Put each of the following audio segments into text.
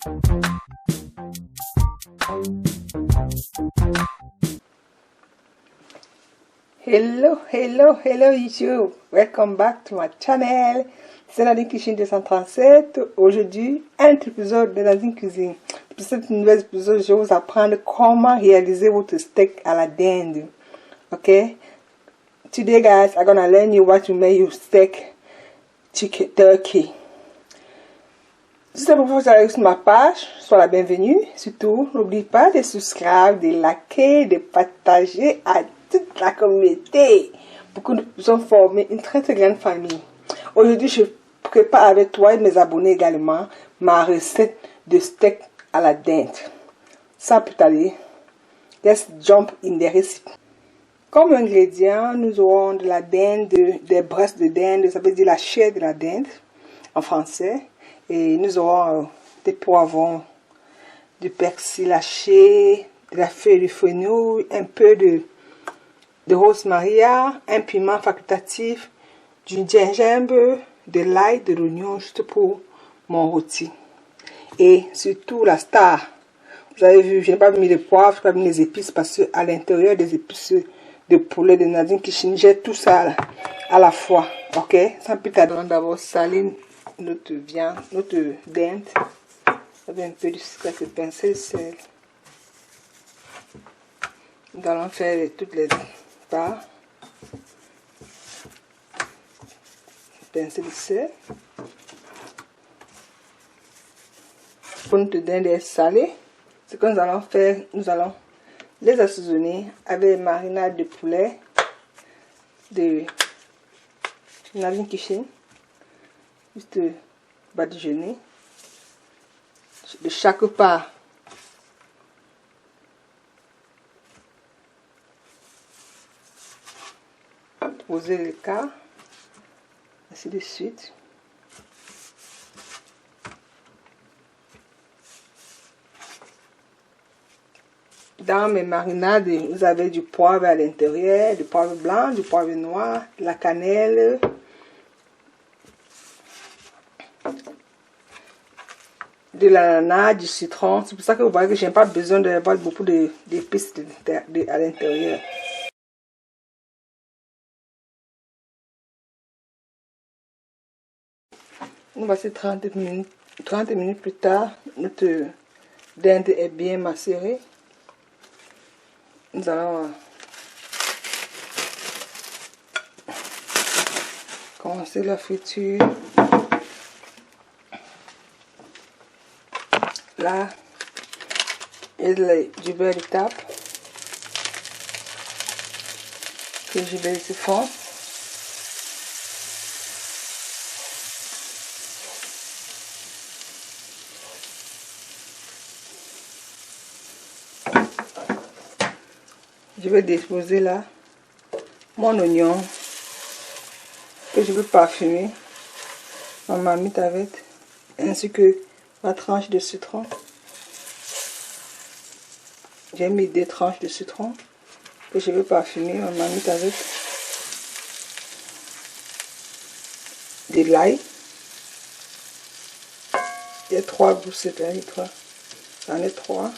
Hello YouTube, welcome back to my channel. C'est Nadine Kitchen 237. Aujourd'hui, un épisode de Nadine Cuisine. Pour cet nouvel épisode, je vais vous apprendre comment réaliser votre steak à la dinde. Okay? Today guys, I'm gonna learn you what to make your steak chicken turkey. Si c'est pour vous arriver sur ma page, sois la bienvenue. Surtout, n'oublie pas de subscribe, de liker, de partager à toute la communauté pour que nous puissions former une très grande famille. Aujourd'hui, je prépare avec toi et mes abonnés également ma recette de steak à la dinde. Sans plus tarder, let's jump in the recipe. Comme ingrédients, nous aurons de la dinde, des braises de dinde, ça veut dire la chair de la dinde en français. Et nous aurons des poivrons, du persil haché, de la feuille de fenouil, un peu de rosemary, un piment facultatif, du gingembre, de l'ail, de l'oignon juste pour mon rôti. Et surtout la star. Vous avez vu, je n'ai pas mis de poivre, je n'ai pas mis les épices parce qu'à l'intérieur des épices de poulet de Nadine Kitchen, j'ai tout ça à la fois. Ok? Sans plus tarder, d'abord saler notre viande, notre dinde, avec un peu de sucre avec le pincé de sel. Nous allons faire toutes les parts. Pincé de sel. Pour notre dinde est salée, ce que nous allons faire, nous allons les assaisonner avec une marinade de poulet de Nadine Kitchen. Juste badigeonner de chaque part. Poser le cas, ainsi de suite. Dans mes marinades, vous avez du poivre à l'intérieur, du poivre blanc, du poivre noir, de la cannelle, de l'ananas, du citron. C'est pour ça que vous voyez que je n'ai pas besoin d'avoir beaucoup d'épices à l'intérieur. On va passer 30 minutes plus tard. Notre dinde est bien macérée. Nous allons commencer la friture. Là, il y a du beurre de table que je vais laisser fondre. Je vais déposer là mon oignon que je veux parfumer, ma marmite avec, ainsi que ma tranche de citron. J'ai mis 2 tranches de citron que je veux parfumer ma marmite avec de l'ail. Il y a 3 goussettes, j'en ai 3.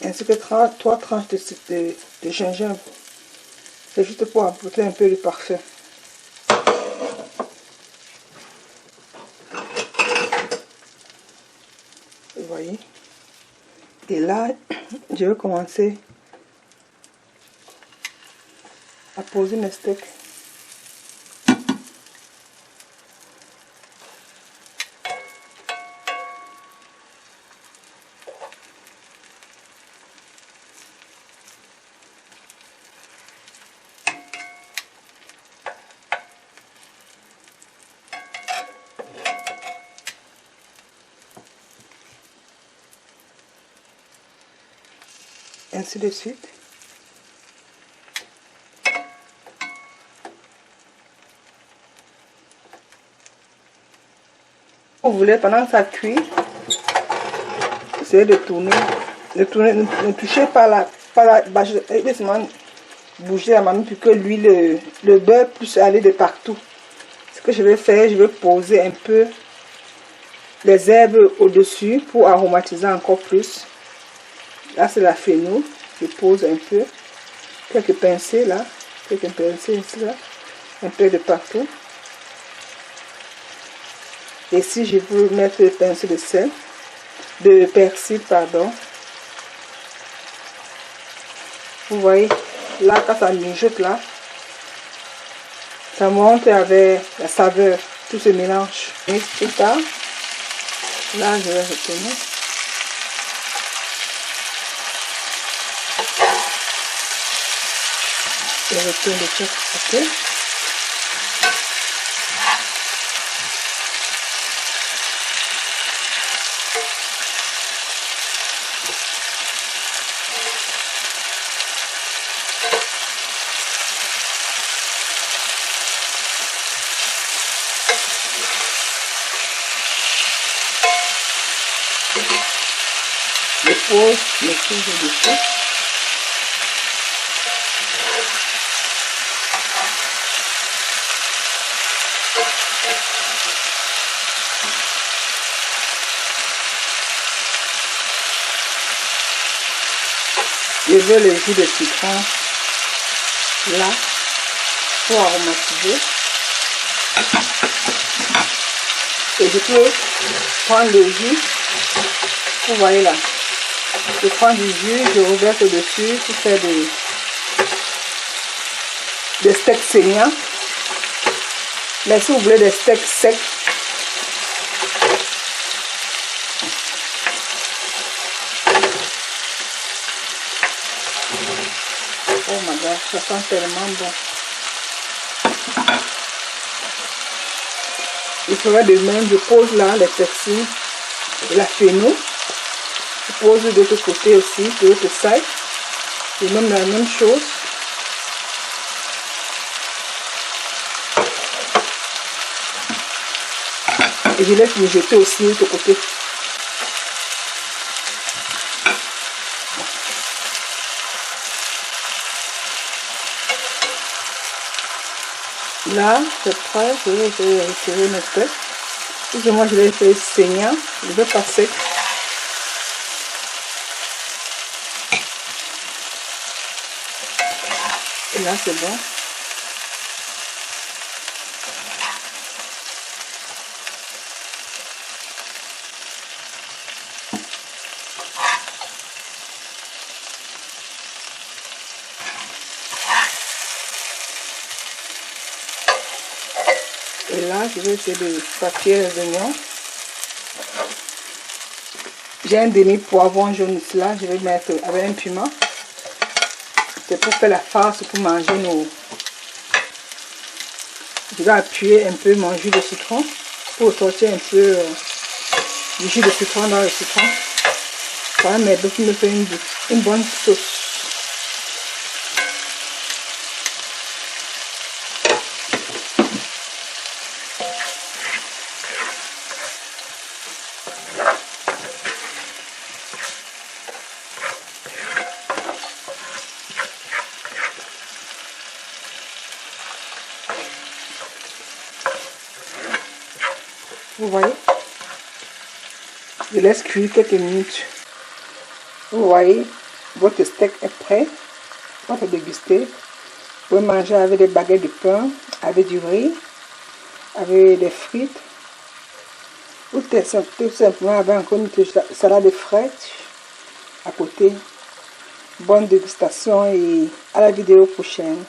Ainsi que 3 tranches de gingembre. C'est juste pour apporter un peu de parfum. Vous voyez? Et là, je vais commencer à poser mes steaks. Ainsi de suite. Vous voulez, pendant que ça cuit, essayez de tourner. Ne touchez pas la bâche, laissez-moi bouger la marmite pour que l'huile, le beurre puisse aller de partout. Ce que je vais faire, je vais poser un peu des herbes au-dessus pour aromatiser encore plus. Là, c'est la fenouil. Je pose un peu. Quelques pincées là. Quelques pincées ici là. Un peu de partout. Et si je veux mettre le pincée de sel. De persil, pardon. Vous voyez, là, quand ça mijote là, ça monte avec la saveur. Tout se mélange. Et tout ça, là, je vais retourner. Je retourne de chaque côté. Je pose le couche dessus. Je veux le jus de citron là pour aromatiser. Et je peux prendre le jus. Vous voyez là. Je prends du jus, je reverse dessus pour faire des steaks saignants. Mais si vous voulez des steaks secs, oh my god, ça sent tellement bon. Je ferai de même, je pose là les persils et la fenouil. Je pose de l'autre côté aussi, de l'autre side. Et même la même chose. Et je laisse mijoter aussi de l'autre côté. Là, c'est prêt, je vais retirer mes steaks. Plus ou moins, je vais faire saignant, je vais pas sec. Et là, c'est bon. Et là, je vais essayer de fracturer les oignons. J'ai un demi-poivron jaune ici, là. Je vais mettre avec un piment. C'est pour faire la farce, pour manger nos... Je vais appuyer un peu mon jus de citron pour sortir un peu du jus de citron dans le citron. Ça va m'aider pour me faire une bonne sauce. Vous voyez, je laisse cuire quelques minutes. Vous voyez, votre steak est prêt. On peut déguster. Vous pouvez manger avec des baguettes de pain, avec du riz, avec des frites. Ou tout simplement avec encore une salade fraîche à côté. Bonne dégustation et à la vidéo prochaine.